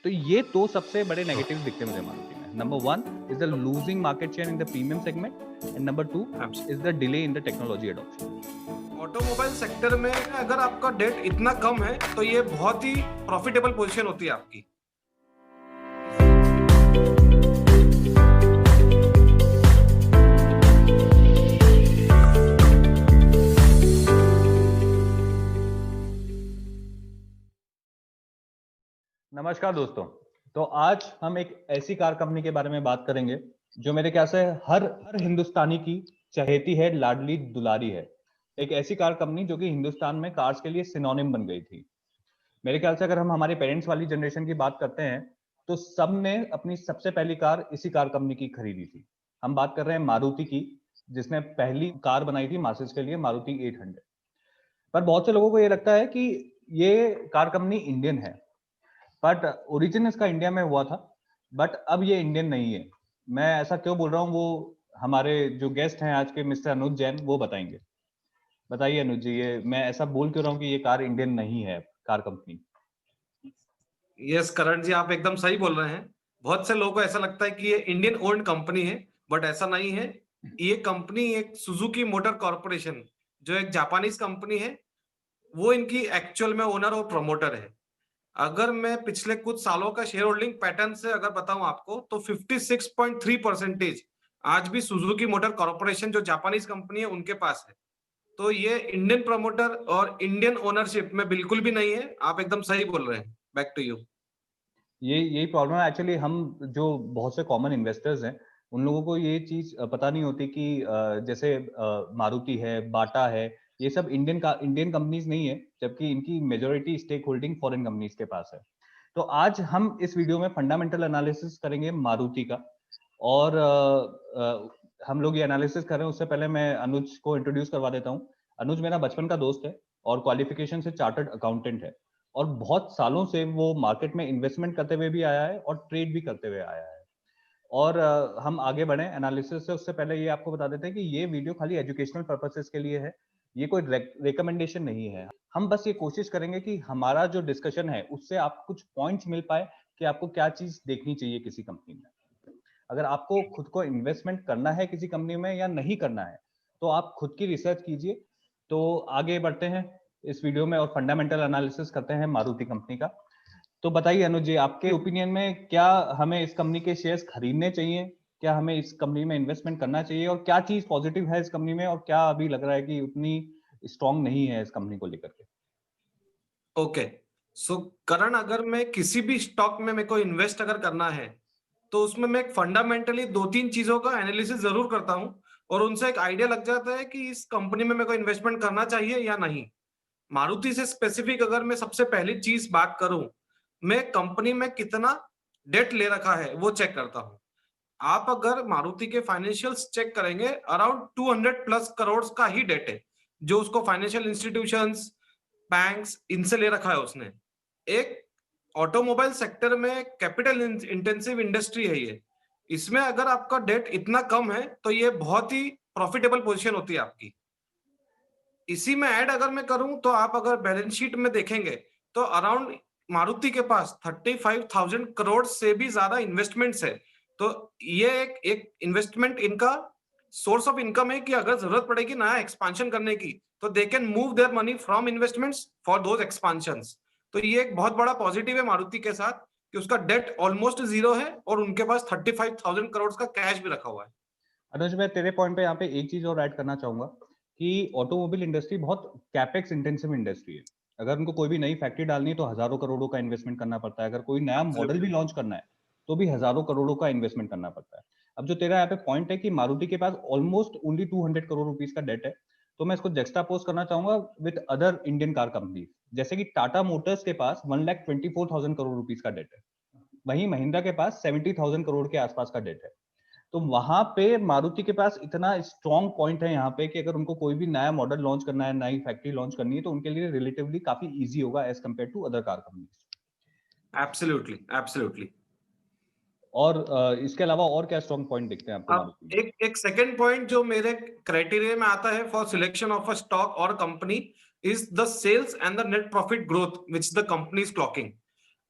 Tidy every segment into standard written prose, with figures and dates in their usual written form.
तो ये दो सबसे बड़े नेगेटिव दिखते हैं मुझे मारुति में। Number 1 is the losing market share in the premium segment and number 2 is the delay in the technology adoption. Automobile sector में अगर आपका डेट इतना कम है तो ये बहुत ही प्रॉफिटेबल पोजीशन होती है आपकी। नमस्कार दोस्तों। तो आज हम एक ऐसी कार कंपनी के बारे में बात करेंगे जो मेरे ख्याल से हर हिंदुस्तानी की चहेती है, लाडली दुलारी है। एक ऐसी कार कंपनी जो कि हिंदुस्तान में कार्स के लिए सिनोनिम बन गई थी। मेरे ख्याल से अगर हम हमारे पेरेंट्स वाली जनरेशन की बात करते हैं तो सब ने अपनी सबसे पहली कार इसी कार कंपनी की खरीदी थी। हम बात कर रहे हैं मारुति की, जिसने पहली कार बनाई थी मासेस के लिए, मारुति 800। पर बहुत से लोगों को ये लगता है कि ये कार कंपनी इंडियन है, बट ओरिजिन इसका इंडिया में हुआ था, बट अब ये इंडियन नहीं है। मैं ऐसा क्यों बोल रहा हूँ वो हमारे जो गेस्ट हैं आज के मिस्टर अनुज जैन वो बताएंगे। बताइए अनुज जी, ये मैं ऐसा बोल क्यों रहा हूँ कि ये कार इंडियन नहीं है कार कंपनी? यस करण जी, आप एकदम सही बोल रहे हैं। बहुत से लोगों को ऐसा लगता है कि ये इंडियन ओन्ड कंपनी है, बट ऐसा नहीं है। ये कंपनी एक सुजुकी मोटर कॉर्पोरेशन, जो एक जापानीज कंपनी है, वो इनकी एक्चुअल में ओनर और प्रमोटर है। अगर मैं पिछले कुछ सालों का शेयर होल्डिंग पैटर्न से अगर बताऊं आपको, तो 56.3% आज भी सुजुकी मोटर कॉर्पोरेशन जो जापानीज कंपनी है उनके पास है। तो ये इंडियन प्रमोटर और इंडियन ओनरशिप में बिल्कुल भी नहीं है। आप एकदम सही बोल रहे हैं। Back to you. यही प्रॉब्लम है एक्चुअली। हम जो बहुत से कॉमन इन्वेस्टर्स हैं उन लोगों को ये चीज पता नहीं होती कि जैसे मारुति है, बाटा है, ये सब इंडियन कंपनीज नहीं है, जबकि इनकी majority stake holding foreign companies के पास है। तो आज हम इस वीडियो में फंडामेंटल एनालिसिस करेंगे मारुति का। और हम लोग ये एनालिसिस कर रहे हैं, उससे पहले मैं अनुज को इंट्रोड्यूस करवा देता हूँ। अनुज मेरा बचपन का दोस्त है और क्वालिफिकेशन से चार्टर्ड अकाउंटेंट है, और बहुत सालों से वो मार्केट में इन्वेस्टमेंट करते हुए भी आया है और ट्रेड भी करते हुए आया है। और हम आगे बढ़े एनालिसिस से, उससे पहले ये आपको बता देते हैं कि ये वीडियो खाली एजुकेशनल पर्पसेस के लिए है, ये कोई रिकमेंडेशन नहीं है। हम बस ये कोशिश करेंगे कि हमारा जो डिस्कशन है उससे आपको कुछ पॉइंट्स मिल पाए कि आपको क्या चीज देखनी चाहिए किसी कंपनी में। अगर आपको खुद को इन्वेस्टमेंट करना है किसी कंपनी में या नहीं करना है तो आप खुद की रिसर्च कीजिए। तो आगे बढ़ते हैं इस वीडियो में और फंडामेंटल एनालिसिस करते हैं मारुति कंपनी का। तो बताइए अनुज जी, आपके ओपिनियन में क्या हमें इस कंपनी के शेयर्स खरीदने चाहिए, क्या हमें इस कंपनी में इन्वेस्टमेंट करना चाहिए, और क्या चीज पॉजिटिव है इस कंपनी में और क्या अभी लग रहा है कि उतनी स्ट्रांग नहीं है इस कंपनी को लेकर के? ओके, सो करण, अगर मैं किसी भी स्टॉक में मेरे को इन्वेस्ट अगर करना है तो उसमें मैं फंडामेंटली 2-3 चीजों का एनालिसिस जरूर करता हूं, और उनसे एक आइडिया लग जाता है कि इस कंपनी में मेरे को इन्वेस्टमेंट करना चाहिए या नहीं। मारुति से स्पेसिफिक अगर मैं सबसे पहली चीज बात करूं, मैं कंपनी में कितना डेट ले रखा है वो चेक करता हूं। आप अगर मारुति के फाइनेंशियल्स चेक करेंगे, अराउंड 200 प्लस करोड़ का ही डेट है जो उसको फाइनेंशियल इंस्टीट्यूशंस, बैंक्स, इनसे ले रखा है उसने। एक ऑटोमोबाइल सेक्टर में कैपिटल इंटेंसिव इंडस्ट्री है ये। इसमें अगर आपका डेट इतना कम है तो ये बहुत ही प्रॉफिटेबल पोजीशन होती है आपकी। इसी में ऐड अगर मैं करूं तो आप अगर बैलेंस शीट में देखेंगे तो अराउंड मारुति के पास 35,000 करोड़ से भी ज्यादा इन्वेस्टमेंट्स है। तो ये एक इन्वेस्टमेंट इनका सोर्स ऑफ इनकम है कि अगर जरूरत पड़ेगी नया एक्सपांशन करने की तो they can move their money from investments for those expansions. तो ये एक बहुत बड़ा पॉजिटिव है मारुति के साथ कि उसका डेट ऑलमोस्ट जीरो है और उनके पास 35,000 करोड़ का कैश भी रखा हुआ है। अनुज, मैं तेरे पॉइंट पे यहाँ पे एक चीज और ऐड करना चाहूंगा कि ऑटोमोबाइल इंडस्ट्री बहुत कैपेक्स इंटेंसिव इंडस्ट्री है। अगर उनको कोई भी नई फैक्ट्री डालनी है तो हजारों करोड़ों का इन्वेस्टमेंट करना पड़ता है। अगर कोई नया मॉडल भी लॉन्च करना है तो भी हजारों करोड़ों का इन्वेस्टमेंट करना पड़ता है। अब जो तेरा यहाँ पे पॉइंट है कि मारुति के पास ऑलमोस्ट ओनली 200 करोड़ रुपीज का डेट है, तो मैं इसको जस्टापोज करना चाहूंगा with other Indian car company. जैसे कि टाटा मोटर्स के पास 1,24,000 करोड़ रुपीज का डेट है, वहीं महिंद्रा के पास 70,000 करोड़ के आसपास का डेट है। तो वहां पे मारुति के पास इतना स्ट्रॉन्ग पॉइंट है यहाँ पे कि अगर उनको कोई भी नया मॉडल लॉन्च करना है, नई फैक्ट्री लॉन्च करनी है, तो उनके लिए रिलेटिवली काफी इजी होगा as compare to other car companies. Absolutely, absolutely. और इसके अलावा और क्या स्ट्रॉन्ग पॉइंट दिखते हैं आपको अब मारुति में? एक सेकंड पॉइंट जो मेरे क्राइटेरिया में आता है for selection of a stock और company is the sales and the net profit growth which the company is clocking.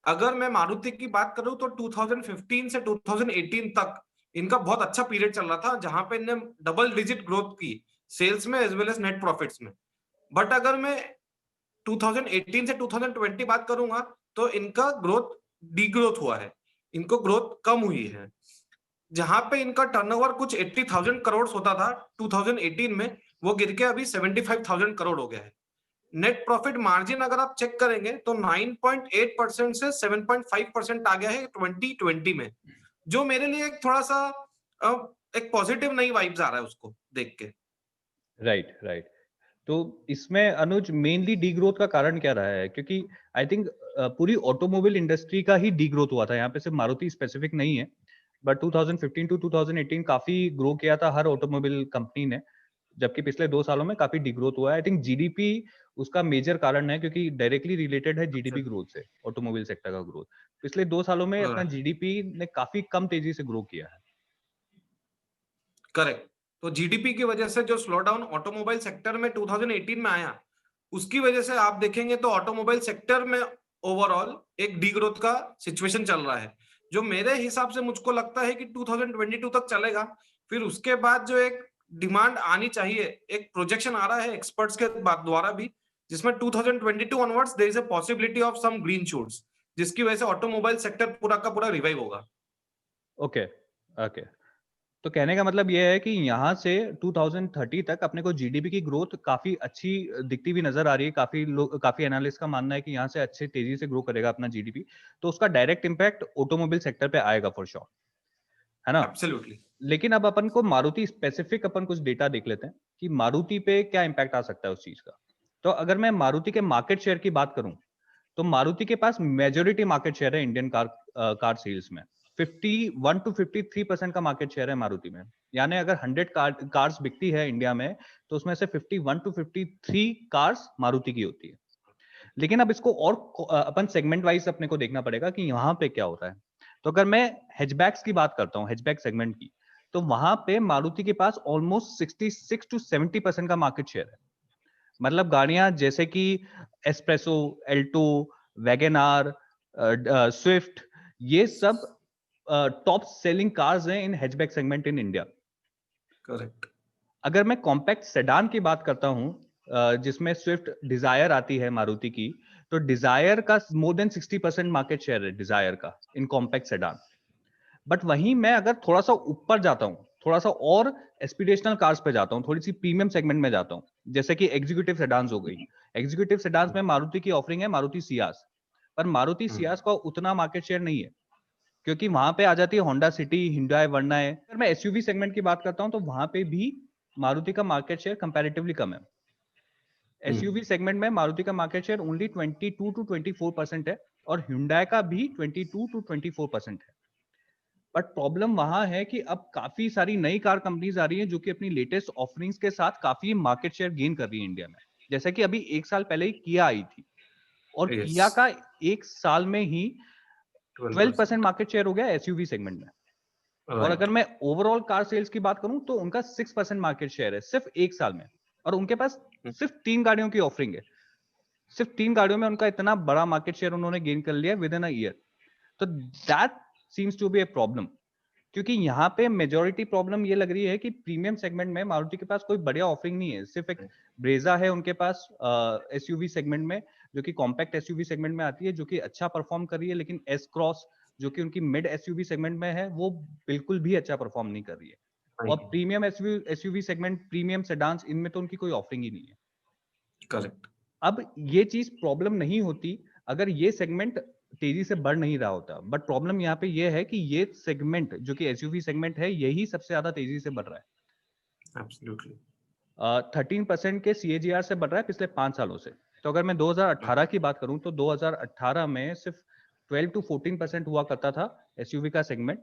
अगर मैं मारुति की बात करूं तो 2015 से 2018 तक इनका बहुत अच्छा पीरियड चल रहा था, जहां पे इन्हें डबल डिजिट ग्रोथ की सेल्स में as well as net profits में। बट अगर मैं 2018 से 2020 बात करूंगा तो इनका ग्रोथ डीग्रोथ हुआ है, इनको ग्रोथ कम हुई है। जहां पे इनका टर्नओवर कुछ 80,000 करोड़ होता था 2018 में, वो गिर के अभी 75,000 करोड़ हो गया है। नेट प्रॉफिट मार्जिन अगर आप चेक करेंगे तो 9.8% से 7.5% आ गया है 2020 में, जो मेरे लिए एक थोड़ा सा एक पॉजिटिव नई वाइब्स आ रहा है उसको देख के। Right, right. तो इसमें अनुज मेनली डीग्रोथ का कारण क्या रहा है? क्योंकि आई थिंक पूरी ऑटोमोबाइल इंडस्ट्री का ही डीग्रोथ हुआ था, यहाँ पे सिर्फ मारुति स्पेसिफिक नहीं है, बट 2015 टू 2018 काफी ग्रो किया था हर ऑटोमोबाइल कंपनी ने, जबकि पिछले 2 सालों में काफी डीग्रोथ हुआ है। आई थिंक जीडीपी उसका मेजर कारण है, क्योंकि डायरेक्टली रिलेटेड है जीडीपी ग्रोथ से, ऑटोमोबाइल सेक्टर का ग्रोथ। पिछले 2 सालों में अपना जीडीपी ने काफी कम तेजी से ग्रो किया है। करेक्ट। तो जीडीपी की वजह से जो स्लो डाउन ऑटोमोबाइल सेक्टर में 2018 में आया, उसकी वजह से आप देखेंगे तो ऑटोमोबाइल सेक्टर में ओवरऑल एक डीग्रोथ का सिचुएशन चल रहा है, जो मेरे हिसाब से मुझको लगता है कि 2022 तक चलेगा। फिर उसके बाद जो एक डिमांड आनी चाहिए, एक प्रोजेक्शन आ रहा है एक्सपर्ट्स के द्वारा भी, जिसमें 2022 onwards there is a possibility of some green shoots, जिसकी वजह से ऑटोमोबाइल सेक्टर पूरा का पूरा रिवाइव होगा। Okay, okay. तो कहने का मतलब ये है कि यहाँ से 2030 तक अपने को जीडीपी की ग्रोथ काफी अच्छी दिखती हुई नजर आ रही है। काफी एनालिस्ट का मानना है कि यहाँ से अच्छी तेजी से ग्रो करेगा अपना जीडीपी, तो उसका डायरेक्ट इम्पैक्ट ऑटोमोबाइल सेक्टर पे आएगा फॉर श्योर, है ना? एब्सोल्युटली। लेकिन अब अपन को मारुति स्पेसिफिक अपन कुछ डेटा देख लेते हैं कि मारुति पे क्या इम्पैक्ट आ सकता है उस चीज का। तो अगर मैं मारुति के मार्केट शेयर की बात करूं, तो मारुति के पास मेजोरिटी मार्केट शेयर है इंडियन कार सेल्स में। 51 टू 53% का मार्केट शेयर है मारुति में। यानी अगर 100 कार्स बिकती है इंडिया में, तो उसमें से 51 टू 53 कार्स मारुति की होती है। लेकिन अब इसको और अपन सेगमेंट वाइज अपने को देखना पड़ेगा कि यहाँ पे क्या होता है। तो अगर मैं हैचबैक्स की बात करता हूँ, हैचबैक सेगमेंट की, तो वहां पे मारुति के पास ऑलमोस्ट 66 टू 70% का मार्केट शेयर है। मतलब गाड़ियां जैसे कि S-Presso, Alto, Wagon R, Swift, ये सब टॉप सेलिंग कार्स हैं in hatchback segment in India. Correct. अगर मैं कॉम्पैक्ट सेडान की बात करता हूं, जिसमें स्विफ्ट डिजायर आती है मारुति की, तो डिजायर का मोर देन 60% मार्केट शेयर है डिजायर का इन कॉम्पैक्ट सेडान। बट वहीं मैं अगर थोड़ा सा ऊपर जाता हूँ, थोड़ा सा और एस्पिरेशनल कार्स पे जाता हूँ, थोड़ी सी प्रीमियम सेगमेंट में जाता हूँ, जैसे कि एग्जीक्यूटिव सेडान्स हो गई। एग्जीक्यूटिव सेडान्स में मारुति की ऑफरिंग है मारुति सियास, पर मारुति सियास का उतना मार्केट शेयर नहीं है, क्योंकि वहां पे आ जाती है होंडा सिटी, हिंडई वर्ना है। अगर मैं एसयूवी सेगमेंट की बात करता हूं, तो वहां पे भी मारुति का मार्केट शेयर कंपैरेटिवली कम है। एसयूवी सेगमेंट में मारुति का मार्केट शेयर ओनली 22 टू 24% है, और हिंडई का भी 22 टू 24% है। बट प्रॉब्लम वहां है कि अब काफी सारी नई कार कंपनीज आ रही हैं जो कि अपनी लेटेस्ट ऑफरिंग्स के साथ काफी मार्केट शेयर गेन कर रही है इंडिया में। जैसे कि अभी 1 साल पहले ही किया आई थी, और यस। किया का 1 साल में ही 12% 12%। मार्केट शेयर हो गया एसयूवी सेगमेंट में। और अगर राइट। मैं ओवरऑल कार सेल्स की बात करूं, तो उनका 6% मार्केट शेयर है सिर्फ 1 साल में, और उनके पास सिर्फ 3 गाड़ियों की ऑफरिंग है। सिर्फ 3 गाड़ियों में उनका इतना बड़ा मार्केट शेयर उन्होंने गेन कर लिया विद इन अ ईयर। तो that seems to be a problem, क्योंकि यहाँ पे मेजोरिटी प्रॉब्लम ये लग रही है कि प्रीमियम सेगमेंट में मारुति के पास कोई बढ़िया ऑफरिंग नहीं है। सिर्फ एक ब्रेजा है उनके पास एसयूवी सेगमेंट में, जो कि कॉम्पैक्ट एसयूवी सेगमेंट में आती है, जो कि अच्छा परफॉर्म कर रही है। लेकिन एस क्रॉस, जो कि उनकी मिड एसयूवी सेगमेंट में है, वो बिल्कुल भी अच्छा परफॉर्म नहीं कर रही है। और premium SUV segment, premium sedans, इनमें तो उनकी कोई ऑफरिंग ही नहीं है। करेक्ट। अब ये चीज प्रॉब्लम नहीं होती अगर ये सेगमेंट तेजी से बढ़ नहीं रहा होता, बट प्रॉब्लम यहाँ पे ये है कि ये सेगमेंट जो कि एसयूवी सेगमेंट है, यही सबसे ज्यादा तेजी से बढ़ रहा है। एब्सोल्युटली। 13% के सीएजीआर से बढ़ रहा है पिछले 5 सालों से। तो अगर मैं 2018 की बात करूं, तो 2018 में सिर्फ 12 टू 14% हुआ करता था एसयूवी का सेगमेंट,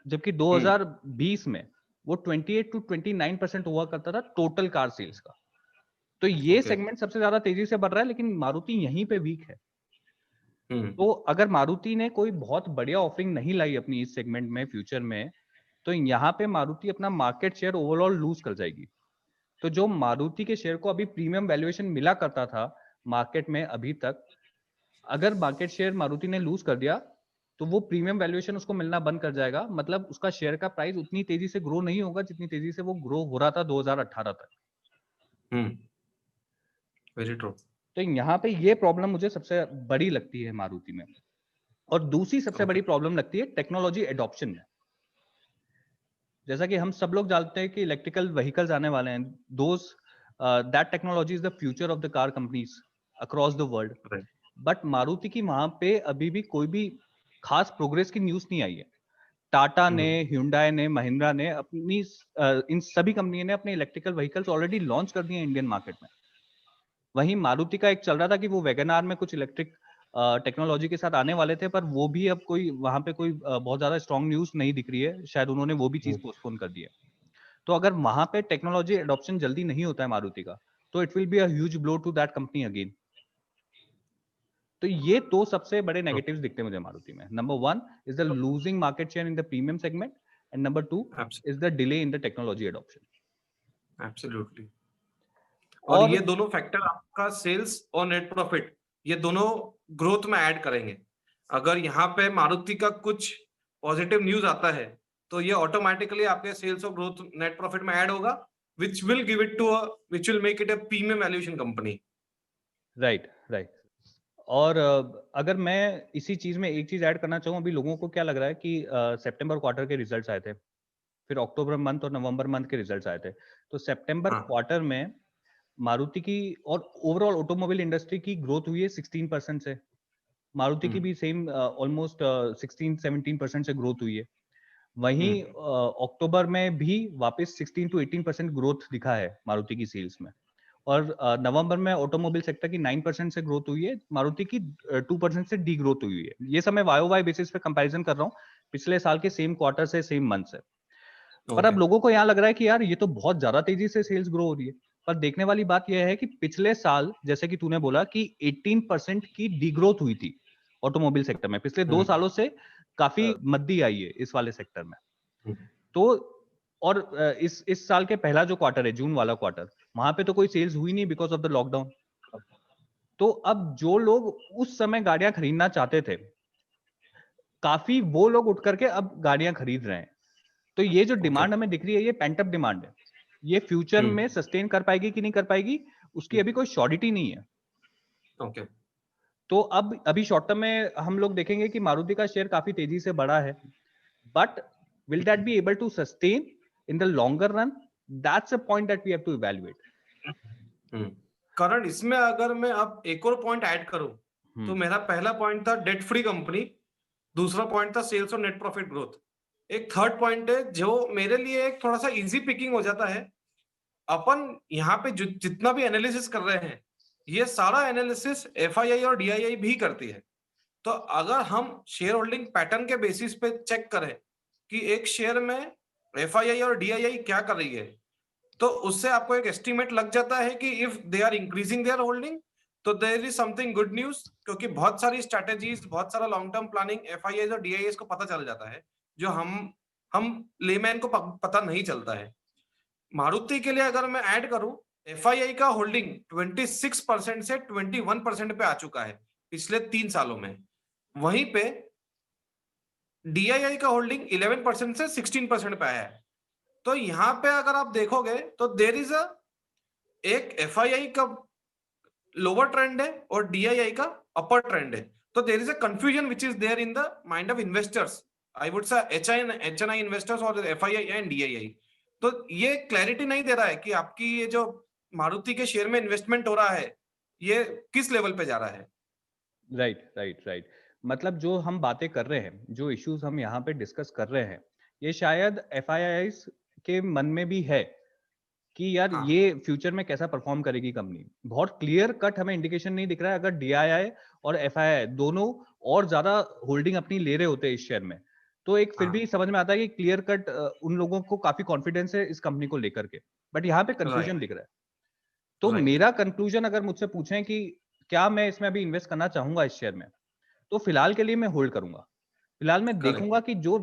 जबकि 2020 में वो 28 टू 29% हुआ करता था टोटल कार सेल्स का। तो ये सेगमेंट सबसे ज्यादा तेजी से बढ़ रहा है, लेकिन मारुति यहीं पे वीक है। तो अगर मारुति ने कोई बहुत बढ़िया ऑफरिंग नहीं लाई अपनी इस सेगमेंट में फ्यूचर में, तो यहाँ पे मारुति अपना मार्केट शेयर ओवरऑल लूज कर जाएगी। तो जो मारुति के शेयर को अभी प्रीमियम वैल्यूएशन मिला करता था मार्केट में अभी तक, अगर मार्केट शेयर मारुति ने लूज कर दिया तो वो प्रीमियम वैल्यूएशन उसको मिलना बंद कर जाएगा, मतलब उसका शेयर का प्राइस उतनी तेजी से ग्रो नहीं होगा जितनी तेजी से वो ग्रो हो रहा था 2018 तक। Very true. तो यहाँ पे ये प्रॉब्लम मुझे सबसे बड़ी लगती है मारुति में। और दूसरी सबसे बड़ी प्रॉब्लम लगती है टेक्नोलॉजी एडॉप्शन में। जैसा कि हम सब लोग जानते हैं कि इलेक्ट्रिकल व्हीकल्स आने वाले हैं, those that technology is the future of the car companies across the world. But Maruti की वहां पे अभी भी कोई भी खास प्रोग्रेस की न्यूज नहीं आई है। टाटा ने, ह्युंडई ने, महिंद्रा ने अपनी इन सभी कंपनी ने अपने इलेक्ट्रिकल व्हीकल्स ऑलरेडी लॉन्च कर दिए इंडियन मार्केट में। वहीं मारुति का एक चल रहा था कि वो वैगनआर में कुछ इलेक्ट्रिक टेक्नोलॉजी के साथ आने वाले थे, पर वो भी अब कोई वहां पे कोई बहुत ज्यादा स्ट्रॉन्ग न्यूज नहीं दिख रही है, शायद उन्होंने वो भी चीज पोस्टपोन कर दी है। तो अगर वहां पे टेक्नोलॉजी एडॉप्शन जल्दी नहीं होता है मारुति का, तो it will be a huge blow to that company again. तो ये दो सबसे बड़े नेगेटिव्स दिखते हैं मुझे मारुति में। Number 1 is the losing market share in the premium segment, and number 2 is the delay in the technology adoption. Absolutely. और ये दोनों फैक्टर आपका सेल्स और नेट प्रॉफिट, ये दोनों ग्रोथ में ऐड करेंगे। अगर यहाँ पे मारुति का कुछ पॉजिटिव न्यूज आता है तो ये ऑटोमेटिकली आपके सेल्स और ग्रोथ नेट प्रॉफिट में ऐड होगा, which will give it to a which will make it a premium valuation company. Right right. और अगर मैं इसी चीज में एक चीज ऐड करना चाहूँ, अभी लोगों को क्या लग रहा है कि सितंबर क्वार्टर के रिजल्ट्स आए थे, फिर अक्टूबर मंथ और नवंबर मंथ के रिजल्ट्स आए थे। तो सितंबर क्वार्टर में मारुति की और ओवरऑल ऑटोमोबाइल इंडस्ट्री की ग्रोथ हुई है 16% से। मारुति की भी सेम ऑलमोस्ट 16-17% से ग्रोथ हुई है। वहीं अक्टूबर में भी वापस 16 to 18% ग्रोथ दिखा है मारुति की सेल्स में। और नवंबर में ऑटोमोबाइल सेक्टर की 9% से ग्रोथ हुई है, मारुति की 2% से डी ग्रोथ हुई है। ये सब मैं वाई बेसिस पे कंपैरिजन कर रहा हूँ पिछले साल के सेम क्वार्टर से, सेम मंथ से। पर अब लोगों को यहाँ लग रहा है कि यार ये तो बहुत ज्यादा तेजी से सेल्स ग्रो हो रही है। पर देखने वाली बात यह है कि पिछले साल, जैसे कि तूने बोला कि 18% की डीग्रोथ हुई थी ऑटोमोबाइल सेक्टर में, पिछले 2 सालों से काफी मंदी आई है इस वाले सेक्टर में। तो और इस साल के पहला जो क्वार्टर है, जून वाला क्वार्टर, वहां पे तो कोई सेल्स हुई नहीं बिकॉज ऑफ द लॉकडाउन। तो अब जो लोग उस समय गाड़ियां खरीदना चाहते थे, काफी वो लोग उठ करके अब गाड़ियां खरीद रहे हैं। तो ये जो डिमांड हमें दिख रही है, ये पेंट अप डिमांड है। ये फ्यूचर में सस्टेन कर पाएगी कि नहीं कर पाएगी, उसकी अभी कोई श्योरिटी नहीं है। ओके। तो अब अभी शॉर्ट टर्म में हम लोग देखेंगे कि मारुति का शेयर काफी तेजी से बढ़ा है, but will that be able to sustain in the longer run? That's a point that we have to evaluate. Karan, इसमें अगर मैं अब एक और पॉइंट ऐड करूं, तो मेरा पहला पॉइंट था डेट फ्री कंपनी, दूसरा पॉइंट था सेल्स और नेट प्रॉफिट ग्रोथ। एक थर्ड पॉइंट है जो मेरे लिए एक थोड़ा सा इजी पिकिंग हो जाता है। अपन यहाँ पे जितना भी एनालिसिस कर रहे हैं, ये सारा एनालिसिस एफआईआई और डीआईआई भी करती है। तो अगर हम शेयर होल्डिंग पैटर्न के बेसिस पे चेक करें कि एक शेयर में एफआईआई और डीआईआई क्या कर रही है, तो उससे आपको एक एस्टिमेट लग जाता है कि if they are increasing their holding, तो there is something good news. क्योंकि बहुत सारी स्ट्रेटेजीज, बहुत सारा लॉन्ग टर्म प्लानिंग एफआईआई और डीआईआई को पता चल जाता है, जो हम लेमैन को पता नहीं चलता है। मारुति के लिए अगर मैं ऐड करूं, एफआईआई का होल्डिंग 26% से 21% पे आ चुका है पिछले 3 सालों में। वहीं पे डीआईआई का होल्डिंग 11% से 16% पे आया है। तो यहां पे अगर आप देखोगे तो देयर इज एक एफआईआई का लोअर ट्रेंड है और डीआईआई का अपर ट्रेंड है। तो there is a confusion which is there in the mind of investors, I would say HNI investors और एफआईआई एंड डीआईआई। तो ये क्लैरिटी नहीं दे रहा है कि आपकी ये जो मारुति के शेयर में इन्वेस्टमेंट हो रहा है, ये किस लेवल पे जा रहा है। राइट। मतलब जो हम बातें कर रहे हैं, जो इश्यूज हम यहाँ पे डिस्कस कर रहे हैं, ये शायद एफआईआई के मन में भी है कि यार ये फ्यूचर में कैसा परफॉर्म करेगी कंपनी। बहुत क्लियर कट हमें इंडिकेशन नहीं दिख रहा है। अगर डीआईआई और एफआईआई दोनों और ज्यादा होल्डिंग अपनी ले रहे होते इस शेयर में, तो एक फिर भी समझ में आता है कि क्लियर कट उन लोगों को काफी कॉन्फिडेंस है इस कंपनी को लेकर के। बट यहाँ पे कंफ्यूजन दिख रहा है। तो मेरा कंक्लूजन अगर मुझसे पूछें कि क्या मैं इसमें अभी इन्वेस्ट करना चाहूंगा इस शेयर में, तो फिलहाल के लिए मैं होल्ड करूंगा। फिलहाल मैं देखूंगा कि जो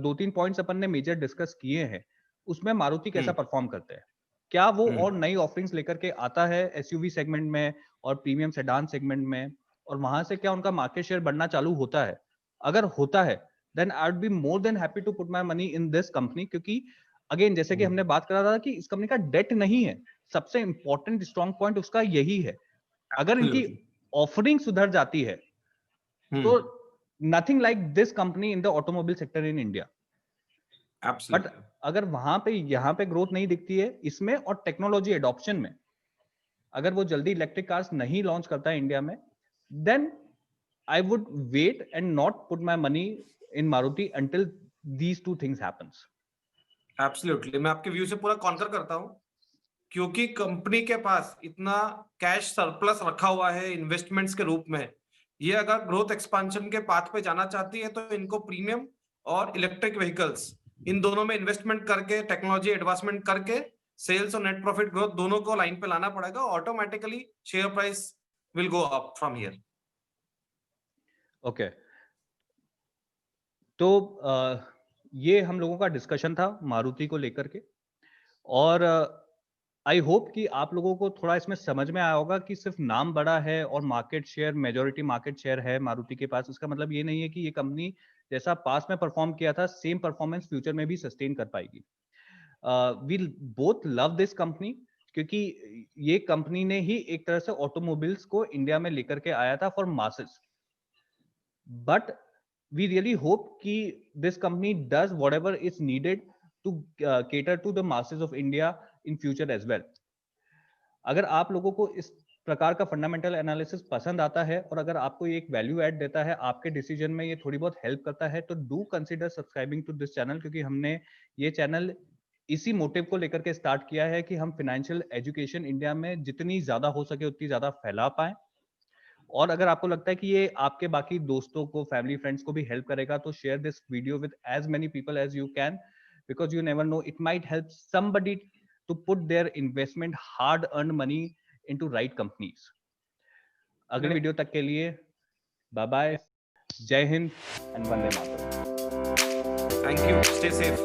2-3 पॉइंट्स अपन ने मेजर डिस्कस किए हैं, उसमें मारुति कैसा परफॉर्म करते हैं। क्या वो और नई ऑफरिंग्स लेकर के आता है एसयूवी सेगमेंट में और प्रीमियम सेडान सेगमेंट में, और वहां से क्या उनका मार्केट शेयर बढ़ना चालू होता है, अगर होता है then I would be more than happy to put my money in this company, क्योंकि अगेन जैसे कि हमने बात करा था कि इस कंपनी का डेट नहीं है, सबसे इंपॉर्टेंट स्ट्रॉन्ग पॉइंट उसका यही है। अगर इनकी ऑफरिंग सुधर जाती है तो nothing like this company in the automobile sector in India. But अगर वहां पे यहाँ पे ग्रोथ नहीं दिखती है इसमें और टेक्नोलॉजी एडॉप्शन में, अगर वो जल्दी इलेक्ट्रिक कार्स नहीं लॉन्च करता है इंडिया में, then I would wait and not put my money in Maruti until these two things happens. Absolutely, मैं आपके व्यू से पूरा कॉन्कर करता हूं, क्योंकि कंपनी के पास इतना कैश सरप्लस रखा हुआ है इन्वेस्टमेंट्स के रूप में, ये अगर ग्रोथ एक्सपेंशन के पाथ पे जाना चाहती है तो इनको प्रीमियम और इलेक्ट्रिक व्हीकल्स इन दोनों में इन्वेस्टमेंट करके, टेक्नोलॉजी एडवांसमेंट करके, सेल्स और नेट प्रॉफिट ग्रोथ दोनों को लाइन पे लाना पड़ेगा। Automatically share price will go up from here. Okay, तो ये हम लोगों का डिस्कशन था मारुति को लेकर के, और आई होप कि आप लोगों को थोड़ा इसमें समझ में आया होगा कि सिर्फ नाम बड़ा है और market share, majority market share है मारुति के पास, इसका मतलब ये नहीं है कि ये कंपनी जैसा पास में परफॉर्म किया था सेम परफॉर्मेंस फ्यूचर में भी सस्टेन कर पाएगी। We both love this company, क्योंकि ये कंपनी ने ही एक तरह से ऑटोमोबाइल्स को इंडिया में लेकर के आया था for masses. But we really hope कि this company does whatever is needed to cater to the masses of India in future as well. अगर आप लोगों को इस प्रकार का फंडामेंटल एनालिसिस पसंद आता है और अगर आपको ये एक वैल्यू ऐड देता है, आपके डिसीजन में ये थोड़ी बहुत हेल्प करता है, तो do consider subscribing to this channel, क्योंकि हमने ये चैनल इसी मोटिव को लेकर के स्टार्ट किया है कि हम फाइनेंशियल एजुकेशन इंडिया में जितनी ज्यादा हो सके उतनी ज्यादा फैला पाए। और अगर आपको लगता है कि ये आपके बाकी दोस्तों को, फैमिली फ्रेंड्स को भी हेल्प करेगा, तो share this video with as many people as you can, because you never know, it might help somebody to put their investment hard earned money into right companies. अगले video तक के लिए bye bye, जय Hind and Vande Mataram. Thank you, stay safe.